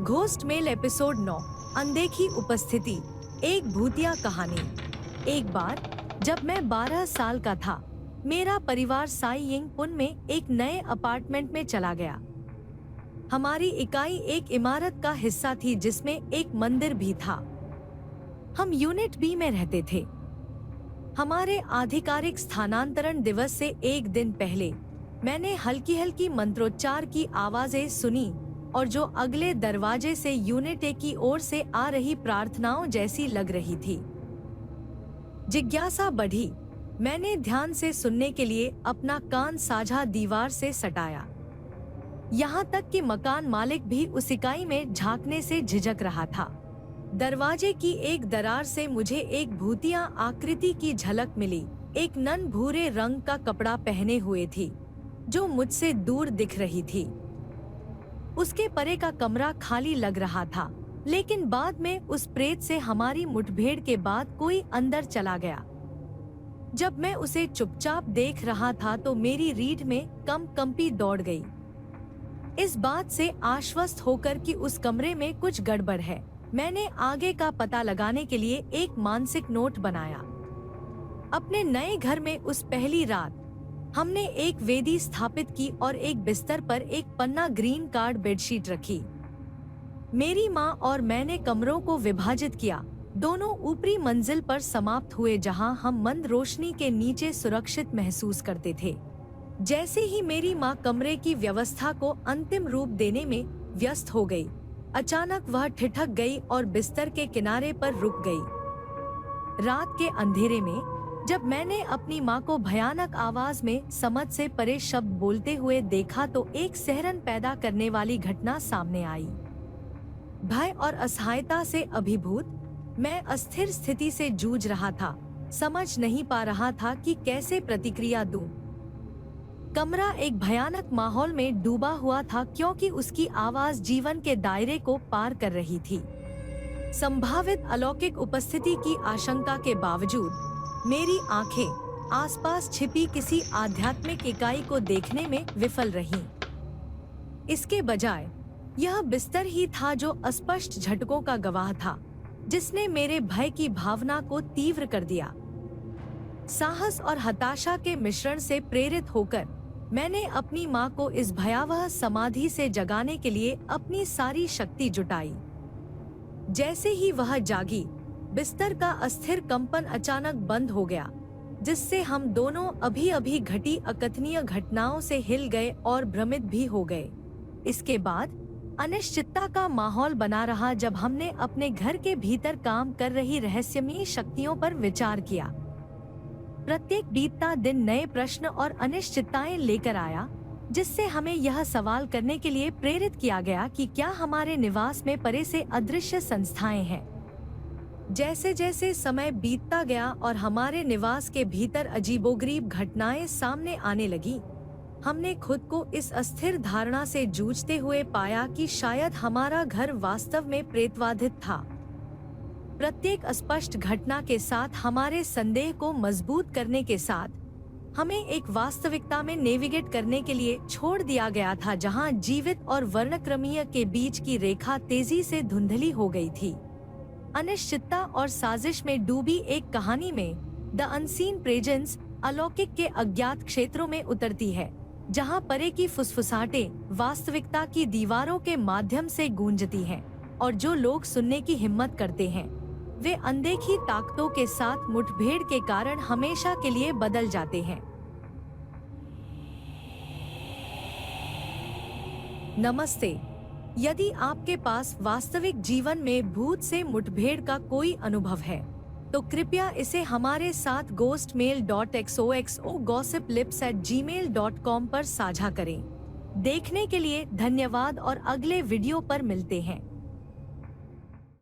Ghost mail episode 9 अनदेखी उपस्थिति। एक भूतिया कहानी। एक बार जब मैं 12 साल का था, मेरा परिवार साई यिंग पुन में एक नए अपार्टमेंट में चला गया। हमारी इकाई एक इमारत का हिस्सा थी जिसमें एक मंदिर भी था। हम यूनिट बी में रहते थे। हमारे आधिकारिक स्थानांतरण दिवस से एक दिन पहले मैंने हल्की हल्की मंत्रोच्चार की आवाजें सुनी और जो अगले दरवाजे से यूनिट ए की ओर से आ रही प्रार्थनाओं जैसी लग रही थी। जिज्ञासा बढ़ी। मैंने ध्यान से सुनने के लिए अपना कान साझा दीवार से सटाया। यहाँ तक कि मकान मालिक भी उस इकाई में झांकने से झिझक रहा था। दरवाजे की एक दरार से मुझे एक भूतिया आकृति की झलक मिली। एक नन भूरे रंग का कपड़ा पहने हुए थी जो मुझसे दूर दिख रही थी। उसके परे का कमरा खाली लग रहा था, लेकिन बाद में उस प्रेत से हमारी मुठभेड़ के बाद कोई अंदर चला गया। जब मैं उसे चुपचाप देख रहा था तो मेरी रीढ़ में कंपी दौड़ गई। इस बात से आश्वस्त होकर कि उस कमरे में कुछ गड़बड़ है, मैंने आगे का पता लगाने के लिए एक मानसिक नोट बनाया। अपने नए घर में उस पहली रात हमने एक वेदी स्थापित की और एक बिस्तर पर एक पन्ना ग्रीन कार्ड बेडशीट रखी। मेरी माँ और मैंने कमरों को विभाजित किया। दोनों ऊपरी मंजिल पर समाप्त हुए जहाँ हम मंद रोशनी के नीचे सुरक्षित महसूस करते थे। जैसे ही मेरी माँ कमरे की व्यवस्था को अंतिम रूप देने में व्यस्त हो गई, अचानक वह ठिठक गई और बिस्तर के किनारे पर रुक गई। रात के अंधेरे में जब मैंने अपनी माँ को भयानक आवाज में समझ से परे शब्द बोलते हुए देखा तो एक सिहरन पैदा करने वाली घटना सामने आई। भय और असहायता से अभिभूत मैं अस्थिर स्थिति से जूझ रहा था। समझ नहीं पा रहा था कि कैसे प्रतिक्रिया दूं। कमरा एक भयानक माहौल में डूबा हुआ था क्योंकि उसकी आवाज जीवन के दायरे को पार कर रही थी। संभावित अलौकिक उपस्थिति की आशंका के बावजूद मेरी आंखें आसपास छिपी किसी आध्यात्मिक इकाई को देखने में विफल रहीं। इसके बजाय यह बिस्तर ही था जो अस्पष्ट झटकों का गवाह था, जिसने मेरे भय की भावना को तीव्र कर दिया। साहस और हताशा के मिश्रण से प्रेरित होकर मैंने अपनी माँ को इस भयावह समाधि से जगाने के लिए अपनी सारी शक्ति जुटाई। जैसे ही वह जागी, बिस्तर का अस्थिर कंपन अचानक बंद हो गया, जिससे हम दोनों अभी घटी अकथनीय घटनाओं से हिल गए और भ्रमित भी हो गए। इसके बाद अनिश्चितता का माहौल बना रहा जब हमने अपने घर के भीतर काम कर रही रहस्यमयी शक्तियों पर विचार किया। प्रत्येक बीतता दिन नए प्रश्न और अनिश्चितताएं लेकर आया, जिससे हमें यह सवाल करने के लिए प्रेरित किया गया कि क्या हमारे निवास में परे से अदृश्य संस्थाएं हैं। जैसे जैसे समय बीतता गया और हमारे निवास के भीतर अजीबोगरीब घटनाएं सामने आने लगी, हमने खुद को इस अस्थिर धारणा से जूझते हुए पाया कि शायद हमारा घर वास्तव में प्रेतवाधित था। प्रत्येक अस्पष्ट घटना के साथ हमारे संदेह को मजबूत करने के साथ हमें एक वास्तविकता में नेविगेट करने के लिए छोड़ दिया गया था जहां जीवित और वर्णक्रमीय के बीच की रेखा तेजी से धुंधली हो गई थी। अनिश्चितता और साजिश में डूबी एक कहानी में द अनसीन प्रेजेंस अलौकिक के अज्ञात क्षेत्रों में उतरती है, जहां परे की फुसफुसाहटें वास्तविकता की दीवारों के माध्यम से गूंजती हैं और जो लोग सुनने की हिम्मत करते हैं वे अनदेखी ताकतों के साथ मुठभेड़ के कारण हमेशा के लिए बदल जाते हैं। नमस्ते। यदि आपके पास वास्तविक जीवन में भूत से मुठभेड़ का कोई अनुभव है तो कृपया इसे हमारे साथ ghostmail.xoxo gossiplips@gmail.com पर साझा करें। देखने के लिए धन्यवाद और अगले वीडियो पर मिलते हैं।